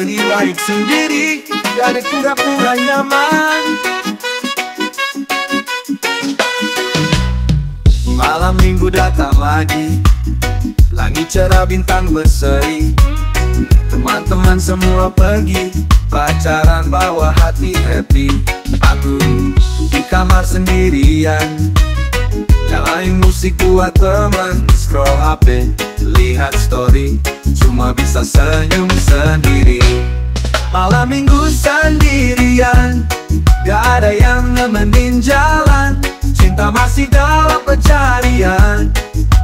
lebih baik sendiri dari pura-pura nyaman. Malam minggu datang lagi, langit cerah bintang berseri. Teman-teman semua pergi, pacaran bawa hati happy. Aku di kamar sendirian, nyalain musik buat teman. Scroll HP, lihat story, cuma bisa senyum sendiri. Malam minggu sendirian, gak ada yang nemenin jalan. Cinta masih dalam pencarian,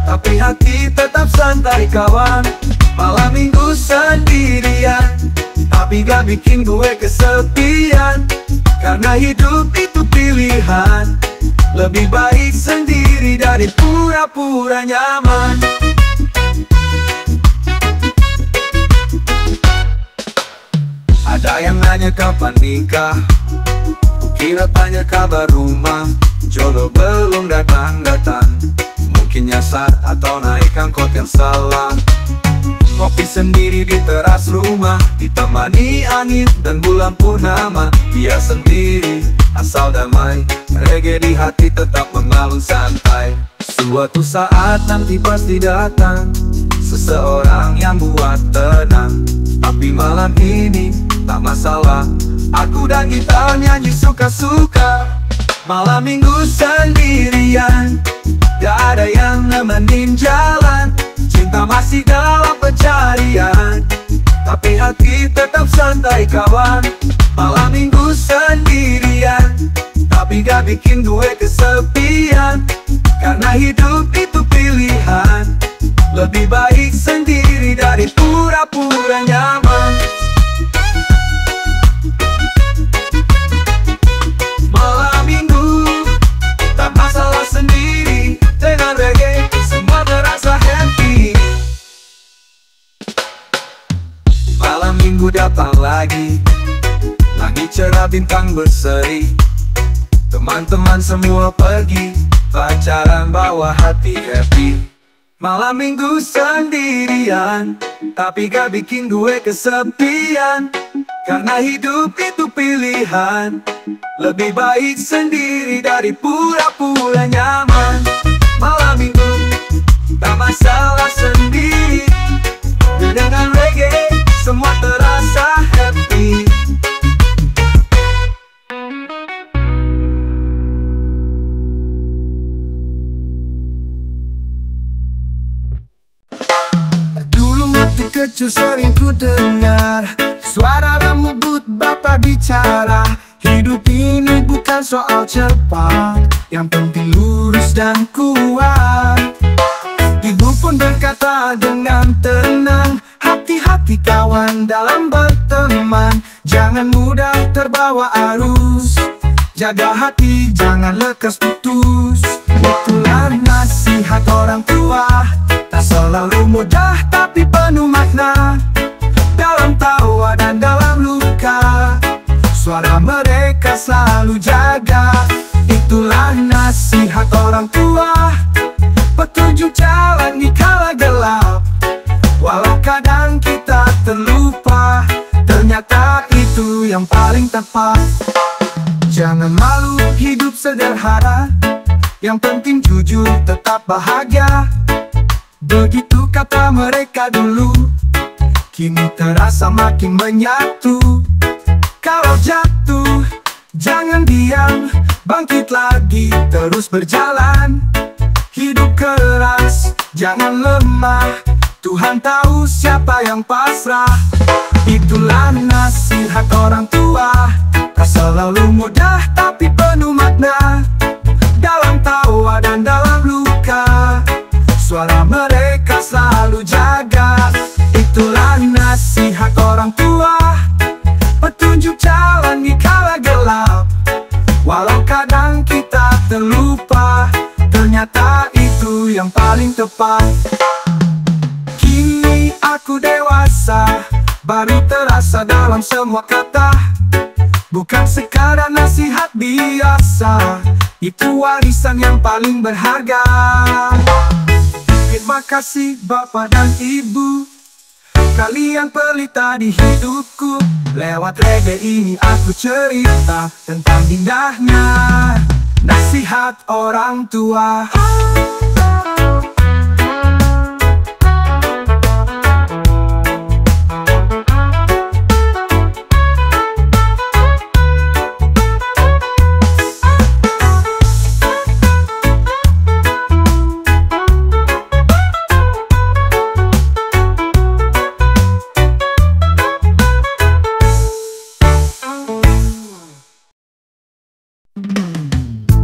tapi hati tetap santai kawan. Malam minggu sendirian, tapi gak bikin gue kesepian. Karena hidup itu pilihan, lebih baik sendiri dari pura-pura nyaman. Ada yang nanya kapan nikah, kira tanya kabar rumah. Jodoh belum datang-datang, mungkin nyasar atau naik angkot yang salah. Kopi sendiri di teras rumah, ditemani angin dan bulan purnama. Biar sendiri, asal damai, reggae di hati tetap mengalun santai. Suatu saat nanti pasti datang seseorang yang buat tenang. Tapi malam ini tak masalah, aku dan kita nyanyi suka-suka. Malam minggu sendirian, gak ada yang nemenin jalan. Cinta masih dalam pencarian, tapi hati tetap santai kawan. Malam minggu sendirian, tapi gak bikin gue kesepian. Karena hidup itu pilihan, lebih baik sendiri dari pura-pura nyaman. Malam minggu, tak masalah sendiri. Dengan reggae, semua terasa happy. Malam minggu datang lagi, langit cerah bintang berseri. Teman-teman semua pergi, pacaran bawa hati happy. Malam minggu sendirian, tapi gak bikin gue kesepian. Karena hidup itu pilihan, lebih baik sendiri dari pura-pura nyaman. Malam minggu, tak masalah sendiri. Dengan reggae, semua terasa happy. Dulu waktu kecil sering ku dengar suara lembut bapak bicara. Hidup ini bukan soal cepat, yang penting lurus dan kuat. Ibu pun berkata dengan tenang, hati-hati kawan dalam berteman. Jangan mudah terbawa arus, jaga hati jangan lekas putus. Itulah nasihat orang tua, tak selalu mudah tapi penuh makna. Dalam tawa dan dalam luka, suara mereka selalu jaga. Itulah nasihat orang tua, petunjuk jalan di kala gelap. Walau kadang kita terlupa, ternyata itu yang paling tepat. Jangan malu hidup sederhana, yang penting jujur tetap bahagia. Begitu kata mereka dulu, kini terasa makin menyatu. Kalau jatuh, jangan diam, bangkit lagi, terus berjalan. Hidup keras, jangan lemah, Tuhan tahu siapa yang pasrah. Itulah nasihat orang tua, tak selalu mudah tapi penuh makna. Dalam tawa dan dalam luka, suara mereka selalu jaga. Itulah nasihat orang tua, petunjuk jalan di kala gelap. Walau kadang kita terlupa, ternyata itu yang paling tepat. Kini aku dewasa, baru terasa dalam semua kata. Bukan sekadar nasihat biasa, itu warisan yang paling berharga. Terima kasih Bapak dan Ibu, Kalian pelita di hidupku. Lewat reggae ini aku cerita tentang indahnya nasihat orang tua.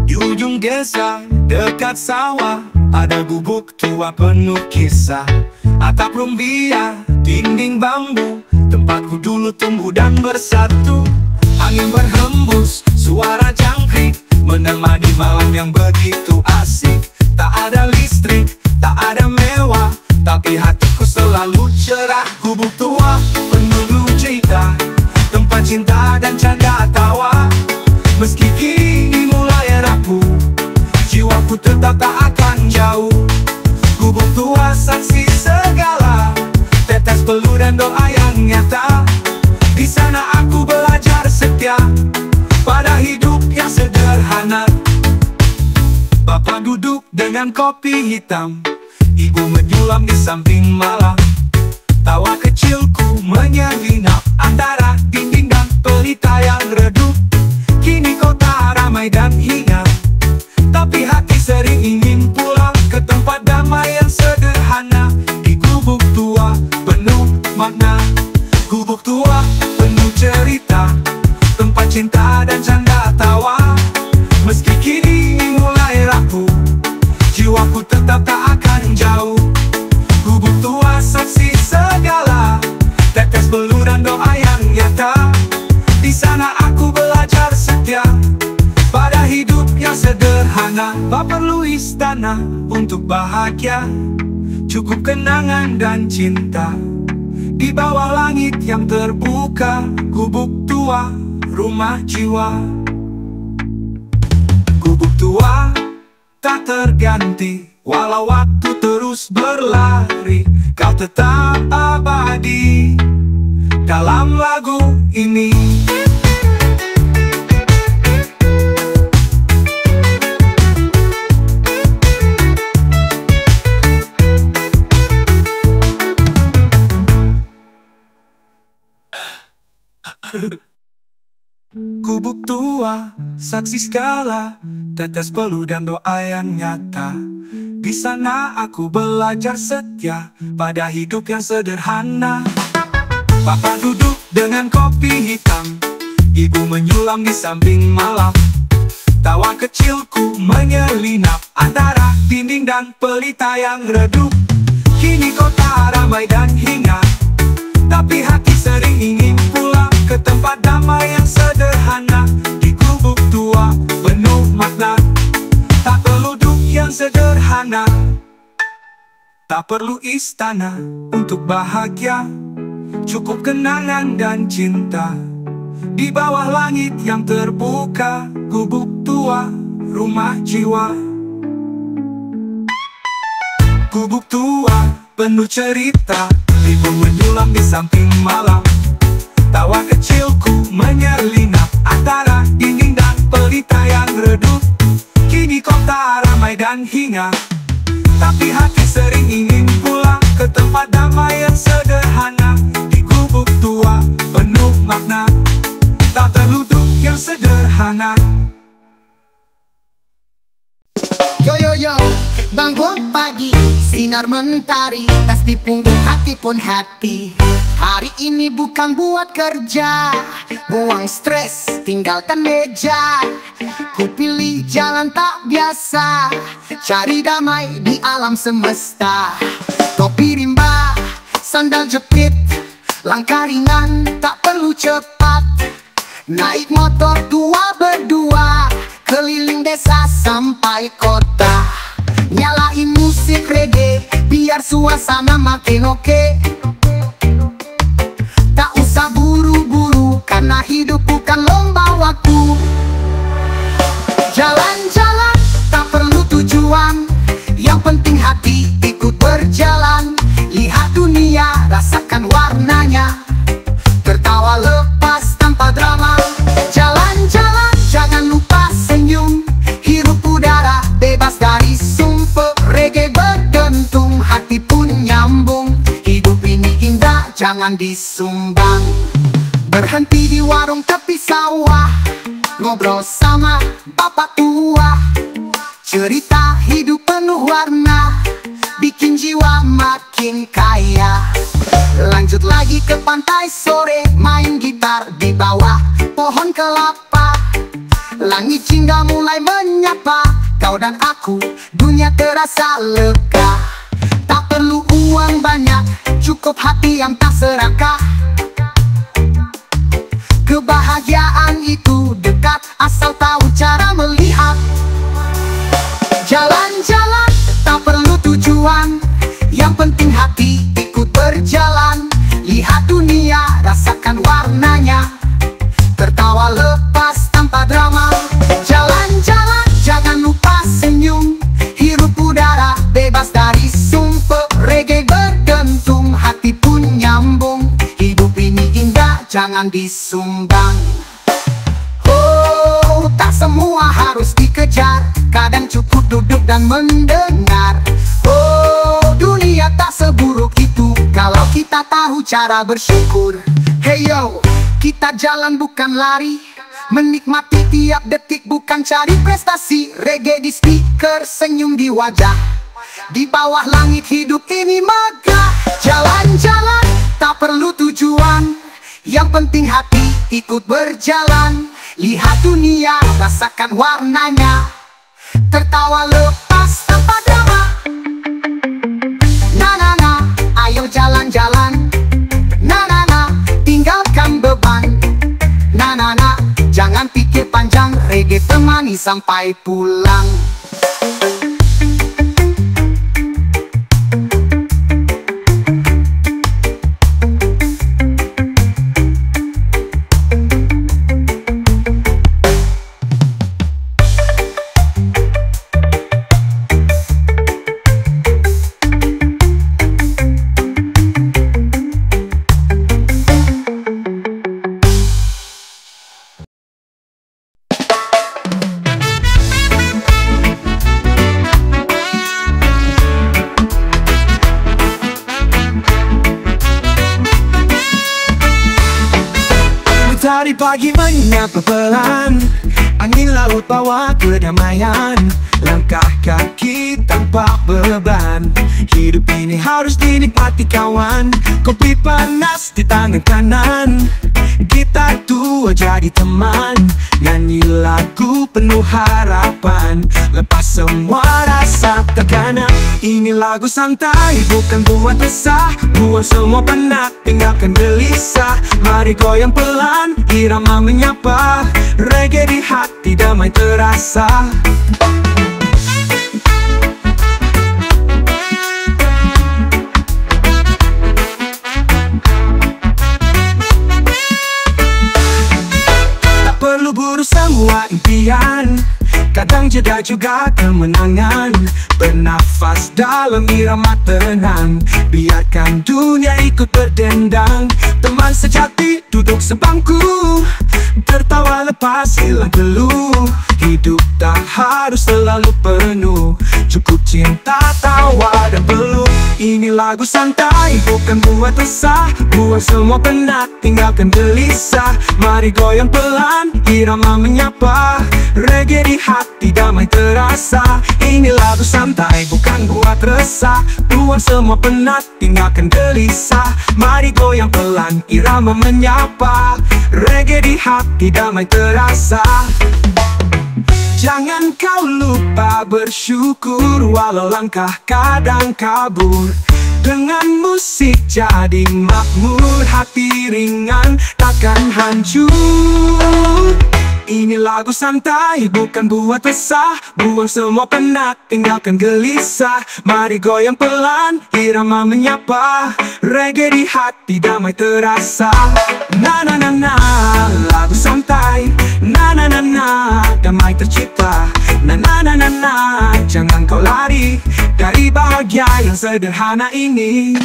Di ujung desa, dekat sawah, ada gubuk tua penuh kisah. Atap rumbia, dinding bambu, tempatku dulu tumbuh dan bersatu. Angin berhembus, suara jangkrik, menemani malam yang begitu asik. Tak ada listrik, tak ada mewah, tapi hatiku selalu cerah. Gubuk tua, penuh cerita, tempat cinta dan canda tawa. Meski kini mulai rapuh, jiwaku tetap tak akan jauh. Gubuk tua saksi segala, tetes peluh dan doa yang nyata. Di sana aku belajar setia pada hidup yang sederhana. Bapak duduk dengan kopi hitam, ibu menyulam di samping malam. Tawa kecilku menyelinap antara dinding dan pelita yang redup. Kini kota ramai dan hingar, tapi hati sering ingin pulang ke tempat damai yang sederhana. Di gubuk tua penuh makna, gubuk tua penuh cerita, tempat cinta dan canda tawa. Meski kini mulai rapuh, jiwaku tetap tak akan jauh. Gubuk tua saksi segala, tetes peluh dan doa yang nyata. Di sana aku belajar setia pada hidup yang sederhana. Tak perlu istana untuk bahagia, cukup kenangan dan cinta. Di bawah langit yang terbuka, gubuk tua, rumah jiwa. Gubuk tua tak terganti, walau waktu terus berlari, kau tetap abadi dalam lagu ini. Gubuk tua, saksi segala, tetes peluh dan doa yang nyata. Di sana aku belajar setia pada hidup yang sederhana. Papa duduk dengan kopi hitam, ibu menyulam di samping malam. Tawa kecilku menyelinap antara dinding dan pelita yang redup. Kini kota ramai dan hingar, tapi hati sering ingin pulang ke tempat damai yang sederhana. Di gubuk tua penuh makna, tak perlu duk yang sederhana, tak perlu istana untuk bahagia, cukup kenangan dan cinta. Di bawah langit yang terbuka, gubuk tua, rumah jiwa. Gubuk tua penuh cerita, ibu menyulam di samping malam. Tawa kecilku menyelinap antara dinding dan pelita yang redup. Kini kota ramai dan hingar, tapi hati sering ingin pulang ke tempat damai yang sederhana. Di gubuk tua penuh makna, tak terluduk yang sederhana. Yo yo yo, bangun pagi, sinar mentari, tas di punggung hati pun happy. Hari ini bukan buat kerja, buang stres, tinggalkan meja. Ku pilih jalan tak biasa, cari damai di alam semesta. Topi rimba, sandal jepit, langkah ringan, tak perlu cepat. Naik motor tua berdua, keliling desa sampai kota. Nyalain musik reggae, biar suasana makin oke. Tak usah buru-buru, karena hidup bukan lomba waktu. Jalan-jalan, tak perlu tujuan, yang penting hati ikut berjalan. Lihat dunia, rasakan warna jangan disumbang. Berhenti di warung tepi sawah, ngobrol sama bapak tua. Cerita hidup penuh warna, bikin jiwa makin kaya. Lanjut lagi ke pantai sore, main gitar di bawah pohon kelapa. Langit jingga mulai menyapa, kau dan aku, dunia terasa lega. Tak perlu uang banyak, cukup hati yang tak serakah. Kebahagiaan itu dekat, asal tahu cara melihat. Jalan-jalan, tak perlu tujuan, yang penting hati ikut berjalan. Lihat dunia, rasakan warnanya, tertawa lepas tanpa drama. Jalan-jalan, jangan lupa senyum, hirup udara bebas dari sumpah. Reggae berdentum, hati pun nyambung. Hidup ini indah, jangan disumbang. Oh, tak semua harus dikejar, kadang cukup duduk dan mendengar. Oh, dunia tak seburuk itu kalau kita tahu cara bersyukur. Hey yo, kita jalan bukan lari, menikmati tiap detik bukan cari prestasi. Reggae di speaker, senyum di wajah, di bawah langit hidup ini megah. Jalan-jalan, tak perlu tujuan, yang penting hati ikut berjalan. Lihat dunia, rasakan warnanya, tertawa lepas tanpa drama. Na-na-na, ayo jalan-jalan. Na-na-na, tinggalkan beban. Na-na-na, jangan pikir panjang, reggae temani sampai pulang. Matahari pagi menyapa pelan, angin laut bawa kedamaian. Langkah kaki tanpa beban, hidup ini harus dinikmati kawan. Kopi panas di tangan kanan, gitar tua jadi teman. Nyanyi lagu penuh harapan, lepas semua rasa tekanan. Ini lagu santai, bukan buat resah. Buang semua penat, tinggalkan gelisah. Mari goyang pelan, irama menyapa. Reggae di hati damai terasa. Tak perlu buru semua impian, kadang jeda juga kemenangan. Bernafas dalam irama tenang, biarkan dunia ikut berdendang. Teman sejati duduk sebangku, tertawa lepas hilang keluh. Hidup tak harus selalu penuh, cukup cinta, tawa dan peluk. Ini lagu santai, bukan buat resah. Buang semua penat, tinggalkan gelisah. Mari goyang pelan, irama menyapa. Reggae di hati damai terasa. Ini lagu santai, bukan buat resah. Buang semua penat, tinggalkan gelisah. Mari goyang pelan, irama menyapa. Reggae di hati damai terasa. Jangan kau lupa bersyukur, walau langkah kadang kabur. Dengan musik jadi makmur, hati ringan takkan hancur. Ini lagu santai, bukan buat resah. Buang semua penat, tinggalkan gelisah. Mari goyang pelan, irama menyapa. Reggae di hati damai terasa. Na-na-na-na, lagu santai. Na-na-na-na, damai tercipta. Na-na-na-na-na, jangan kau lari dari bahagia yang sederhana ini.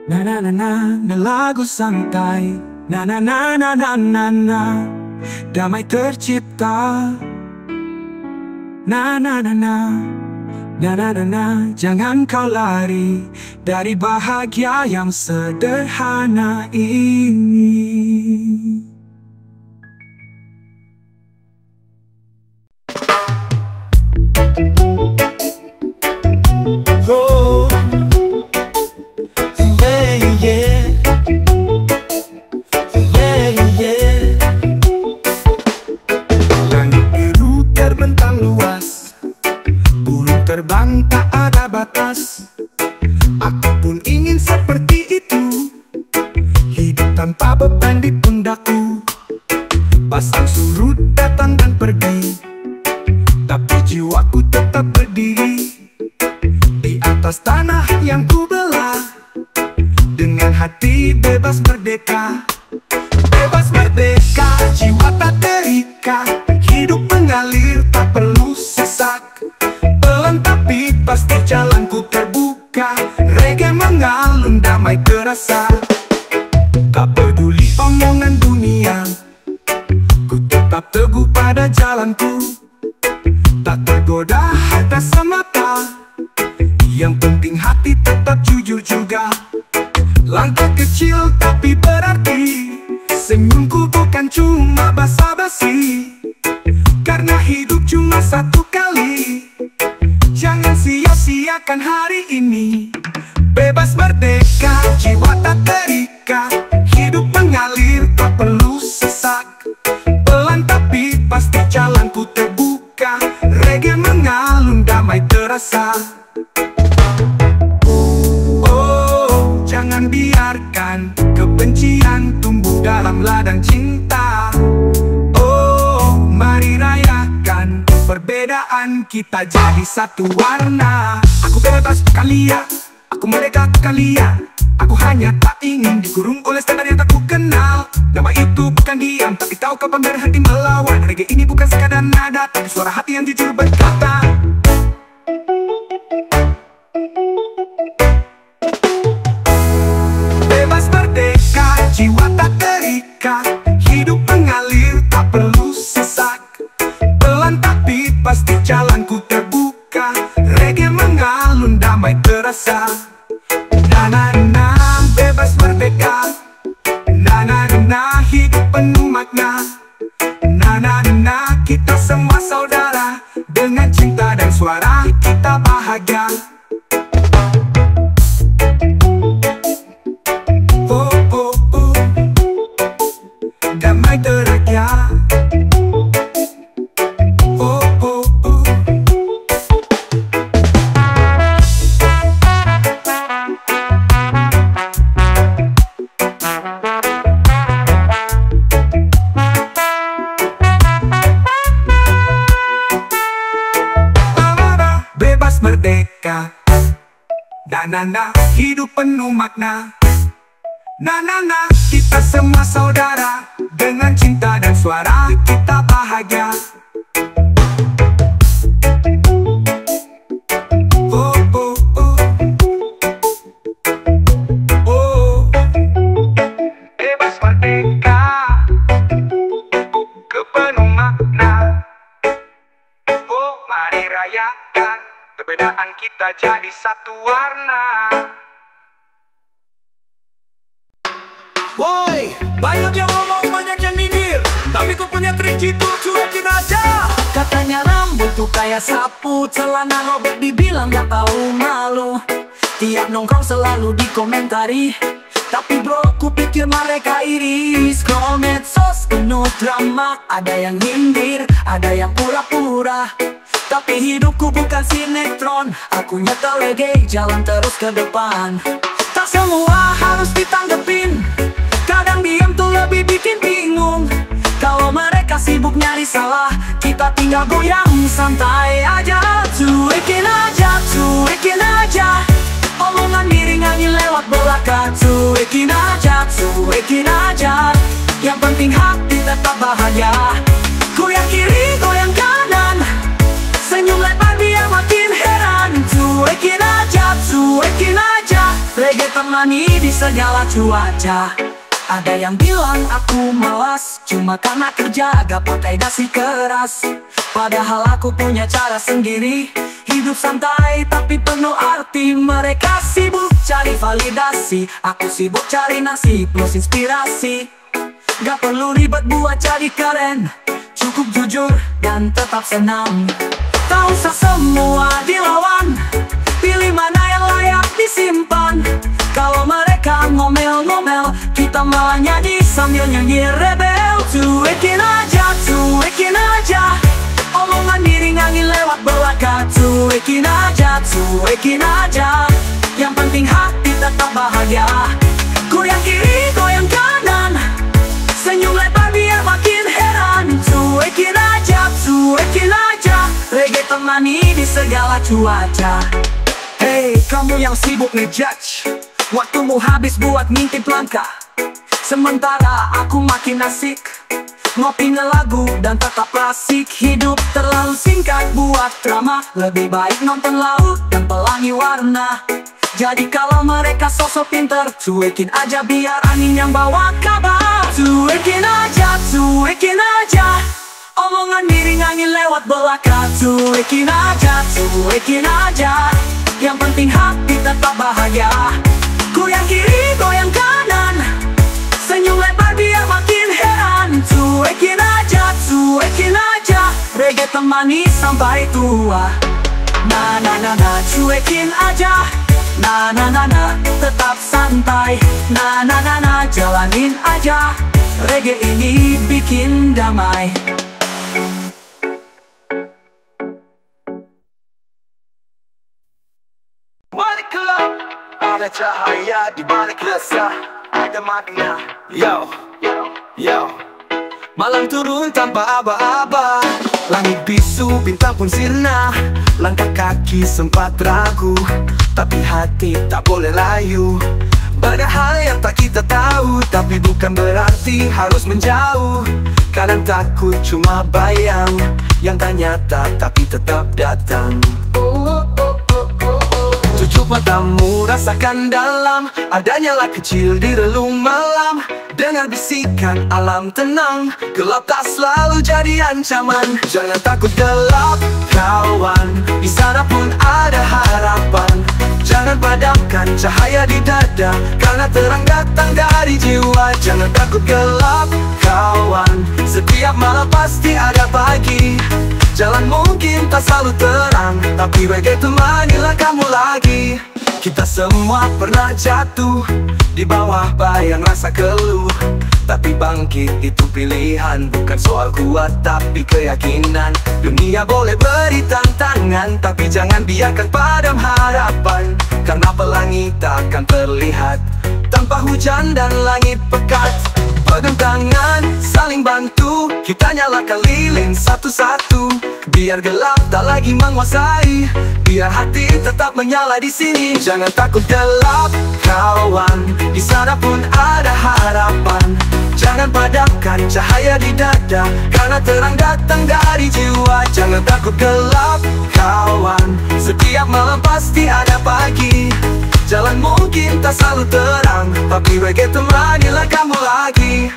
Na na na na na lagu santai. Na na na na na na na damai tercipta. Na na na na na na na na jangan kau lari dari bahagia yang sederhana ini. Oh, yeah, yeah, yeah, yeah. Langit biru terbentang luas, burung terbang tak ada batas. Aku pun ingin seperti itu, hidup tanpa beban di pundakku. Pasang surut datang dan pergi, tapi jiwaku tetap berdiri di atas tanah yang ku belah, dengan hati bebas merdeka. Bebas merdeka, jiwa tak terikat, hidup mengalir tak perlu sesak. Pelan tapi pasti jalanku terbuka, reggae mengalun damai terasa. Tak peduli omongan dunia, ku tetap teguh pada jalanku. Tak tergoda harta semata, yang penting hati tetap jujur juga. Langkah kecil tapi berarti, senyumku bukan cuma basa-basi. Karena hidup cuma satu kali, jangan sia-siakan hari ini. Bebas merdeka, jiwa tak terikat, hidup mengalir tak perlu sesak. Pelan tapi pasti jalanku terbuka, reggae mengalun damai terasa. Oh, jangan biarkan kebencian tumbuh dalam ladang cinta. Oh, mari rayakan perbedaan kita jadi satu warna. Aku bebas kalian, aku merdeka kalian. Aku hanya tak ingin dikurung oleh standar yang tak ku kenal. Nama itu bukan diam, tapi tahu kapan berhenti melawan. Reggae ini bukan sekadar nada, tapi suara hati yang jujur berkata. Bebas merdeka, jiwa tak terikat, hidup mengalir tak perlu sesak. Pelan tapi pasti jalanku terbuka, reggae mengalun damai terasa. Na-na-na, bebas merdeka. Na-na-na, hidup penuh makna. Na-na-na, kita semua saudara, dengan cinta dan suara kita bahagia. Oh, oh, oh, damai terakhir. Oh, oh, oh. Bebas merdeka. Na-na-na, hidup penuh makna. Na-na-na, kita semua saudara, dengan cinta dan suara kita bahagia. Oh, oh, oh. Oh, bebas merdeka, kepenuh makna. Oh, mari rayakan perbedaan kita jadi satu warna. Woi, banyak yang ngomong, banyak yang nyindir, tapi ku punya trik jitu, cuekin aja. Katanya rambut tuh kayak sapu, celana robek dibilang gak tahu malu. Tiap nongkrong selalu dikomentari, tapi bro, ku pikir mereka iri. Scroll medsos penuh drama, ada yang nyindir, ada yang pura-pura. Tapi hidupku bukan sinetron, aku nyetel reggae, jalan terus ke depan. Tak semua harus ditanggepin, kadang diam tuh lebih bikin bingung. Kalau mereka sibuk nyari salah, kita tinggal goyang santai aja. Cuekin aja, cuekin aja, omongan miring angin lewat belakang. Cuekin aja, cuekin aja, yang penting hati tetap bahagia. Goyang kiri, goyang kanan, senyum lebar dia makin heran. Cuekin aja, Reggae temani di segala cuaca. Ada yang bilang aku malas, cuma karena kerja agak pakai dasi keras. Padahal aku punya cara sendiri, hidup santai tapi penuh arti. Mereka sibuk cari validasi, aku sibuk cari nasi plus inspirasi. Gak perlu ribet buat jadi keren, cukup jujur dan tetap senang. Tak usah semua dilawan, pilih mana yang layak disimpan. Kalau mereka ngomel-ngomel, kita malah nyanyi sambil nyanyi rebel. Cuekin aja, omongan diri ngangin lewat belakang. Cuekin aja, yang penting hati tetap bahagia. Goyang kiri, goyang kanan, senyum lebar biar makin heran. Cuekin aja, reggae temani di segala cuaca. Hey, kamu yang sibuk ngejudge, waktumu habis buat ngintip langkah. Sementara aku makin asik, ngopi ngelagu dan tetap asik. Hidup terlalu singkat buat drama, lebih baik nonton laut dan pelangi warna. Jadi kalau mereka sosok pinter, cuekin aja biar angin yang bawa kabar. Cuekin aja, omongan diri ngangin lewat belakang. Cuekin aja, yang penting hati tetap bahagia. Goyang kiri, goyang kanan, senyum lebar biar makin heran. Cuekin aja, reggae temani sampai tua. Na na na na, cuekin aja. Na na na na, tetap santai. Na na na na, jalanin aja. Reggae ini bikin damai. Balik gelap, ada cahaya di balik resah, ada makna. Yo, malam turun tanpa aba-aba, langit bisu, bintang pun sirna. Langkah kaki sempat ragu, tapi hati tak boleh layu. Banyak hal yang tak kita tahu, tapi bukan berarti harus menjauh. Kadang takut cuma bayang, yang tak nyata tapi tetap datang. Tutup matamu, rasakan dalam, ada nyala kecil di relung malam. Dengar bisikan alam tenang, gelap tak selalu jadi ancaman. Jangan takut gelap, kawan, di sana pun ada harapan. Jangan padamkan cahaya di dada, karena terang datang dari jiwa. Jangan takut gelap, kawan, setiap malam pasti ada pagi. Jalan mungkin tak selalu terang, tapi reggae temanilah kamu lagi. Kita semua pernah jatuh di bawah bayang rasa keluh, tapi bangkit itu pilihan, bukan soal kuat tapi keyakinan. Dunia boleh beri tantangan, tapi jangan biarkan padam harapan. Karena pelangi tak akan terlihat tanpa hujan dan langit pekat. Pegang tangan, saling bantu, kita nyalakan lilin satu-satu. Biar gelap tak lagi menguasai, biar hati tetap menyala di sini. Jangan takut gelap, kawan, di sana pun ada harapan. Jangan padamkan cahaya di dada, karena terang datang dari jiwa. Jangan takut gelap, kawan, setiap malam pasti ada pagi. Jalan mungkin tak selalu terang, tapi reggae temanilah kamu lagi.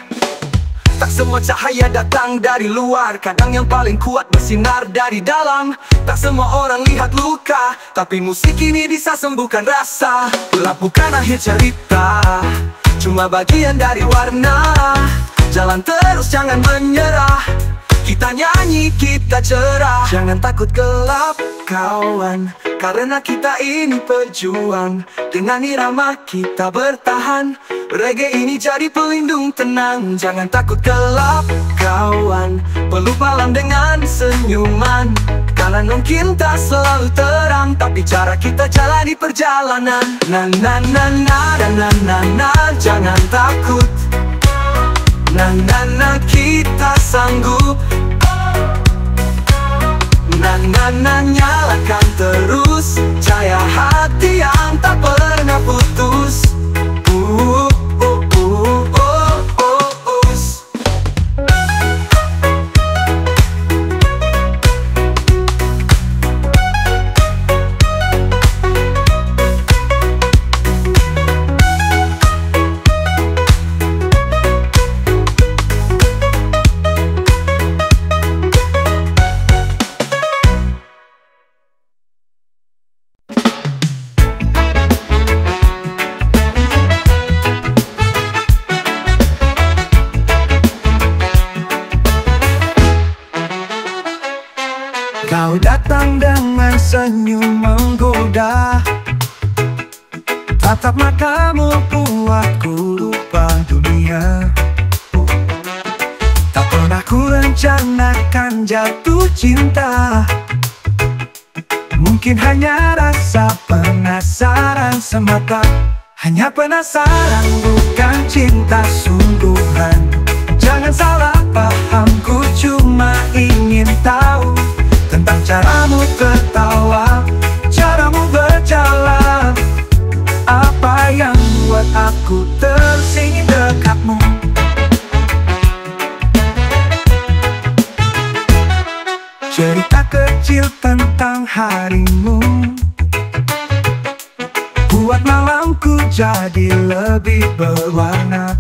Tak semua cahaya datang dari luar, kadang yang paling kuat bersinar dari dalam. Tak semua orang lihat luka, tapi musik ini bisa sembuhkan rasa. Gelap bukan akhir cerita, cuma bagian dari warna. Jalan terus, jangan menyerah, kita nyanyi, kita cerah. Jangan takut gelap, kawan, karena kita ini pejuang. Dengan irama kita bertahan, reggae ini jadi pelindung tenang. Jangan takut gelap, kawan, peluk malam dengan senyuman. Karena mungkin tak selalu terang, tapi cara kita jalani perjalanan. Na na na na na na na, jangan takut. Na na na, kita sanggup. Na na na, nyalakan terus, cahaya hati yang tak pernah putus. merencanakan jatuh cinta. Mungkin hanya rasa penasaran semata. Hanya penasaran bukan cinta sungguhan. Jangan salah paham, ku cuma ingin tahu tentang caramu tertawa, caramu berjalan. Apa yang buat aku tersinggung dekatmu? Cerita kecil tentang harimu buat malamku jadi lebih berwarna.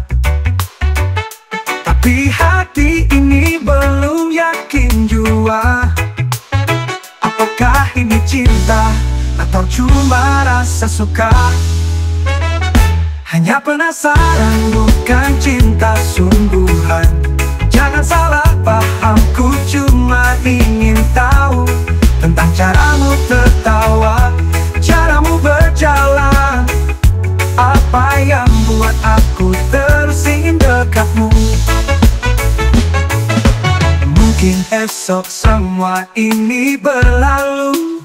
Tapi hati ini belum yakin jua. Apakah ini cinta atau cuma rasa suka? Hanya penasaran bukan cinta sungguhan. Jangan salah paham, ku cuma ingin tahu tentang caramu tertawa, caramu berjalan. Apa yang buat aku tersinggung dekatmu? Mungkin esok semua ini berlalu,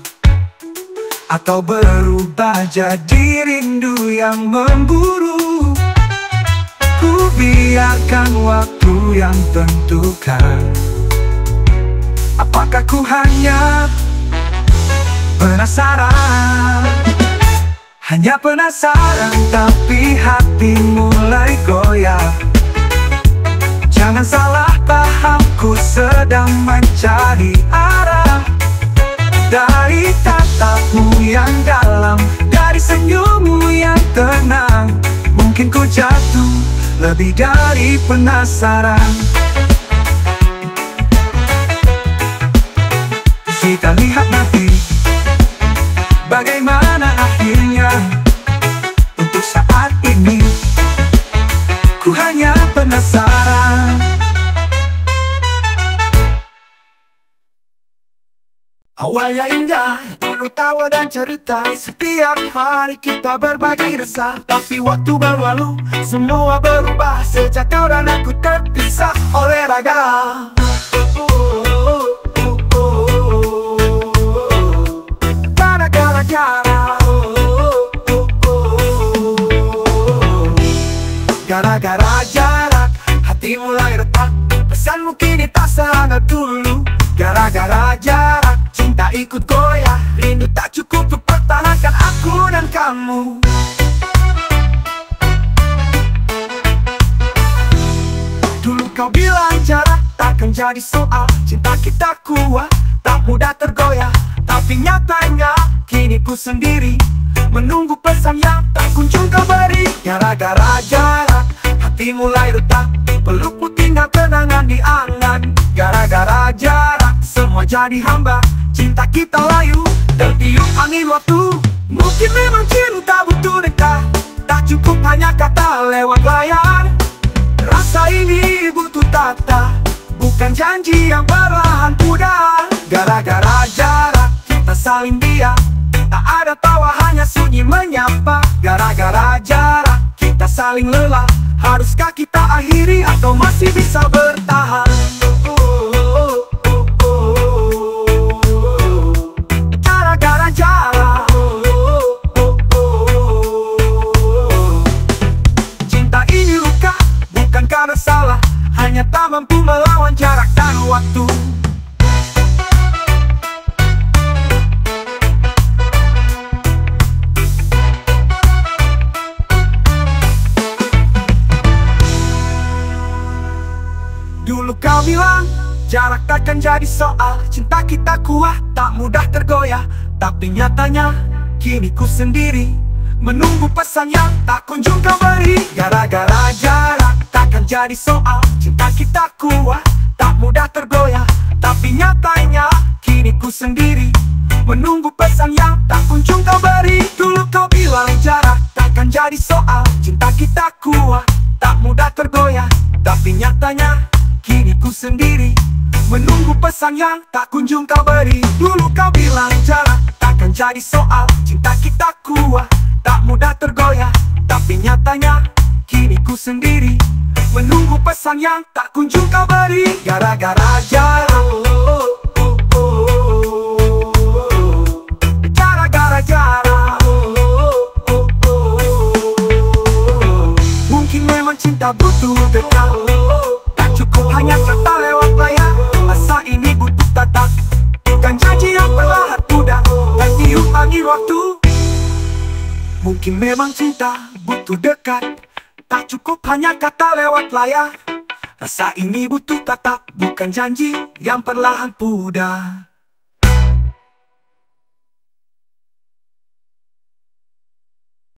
atau berubah jadi rindu yang memburu. Ku biarkan waktu yang tentukan. Apakah ku hanya penasaran? Hanya penasaran tapi hati mulai goyah. Jangan salah paham, ku sedang mencari arah. Dari tatapmu yang dalam, dari senyummu yang tenang, mungkin ku jatuh lebih dari penasaran. Kita lihat nanti bagaimana akhirnya. Untuk saat ini ku hanya penasaran. Awalnya indah, penuh tawa dan cerita. Setiap hari kita berbagi resah. Tapi waktu berlalu, semua berubah sejak kau dan aku terpisah oleh raga. Gara-gara jarak, hati mulai retak. Pesanmu kini tak sehangat dulu. Gara-gara jarak, cinta ikut goyah. Rindu tak cukup untuk pertahankan aku dan kamu. Dulu kau bilang jarak takkan jadi soal. Cinta kita kuat, tak mudah tergoyah. Tapi nyatanya kini ku sendiri menunggu pesan yang tak kunjung kau beri. Gara-gara jarak, hati mulai retak. Pelukmu tinggal kenangan di angan. Gara-gara jarak, semua jadi hamba. Cinta kita layu, tertiup angin waktu. Mungkin memang cinta butuh dekat, tak cukup hanya kata lewat layar. Rasa ini butuh tata, bukan janji yang perlahan pudar. Gara-gara jarak, kita saling diam. Tak ada tawa, hanya sunyi menyapa. Gara-gara jarak, kita saling lelah. Haruskah kita akhiri atau masih bisa bertahan? Gara-gara jarak, cinta ini luka, bukan karena salah. Hanya tak mampu melawan jarak dan waktu. Dulu kau bilang jarak takkan jadi soal. Cinta kita kuat, tak mudah tergoyah. Tapi nyatanya kini ku sendiri menunggu pesan yang tak kunjung kau beri. Gara-gara jarak takkan jadi soal. Cinta kita kuat, tak mudah tergoyah. Tapi nyatanya kini ku sendiri menunggu pesan yang tak kunjung kau beri. Dulu kau bilang jarak takkan jadi soal. Cinta kita kuat, tak mudah tergoyah. Tapi nyatanya kini ku sendiri menunggu pesan yang tak kunjung kau beri. Dulu kau bilang jarak takkan jadi soal. Cinta kita kuat, tak mudah tergoyah. Tapi nyatanya kini ku sendiri menunggu pesan yang tak kunjung kau beri. Gara-gara jarang, gara-gara jarang. Mungkin memang cinta butuh dekat, tak cukup hanya kata lewat layar. Masa ini butuh tatap, bukan janji yang perlahan mudah dan diulangi waktu. Mungkin memang cinta butuh dekat, tak cukup hanya kata lewat layar. Rasa ini butuh tatap, bukan janji yang perlahan pudar.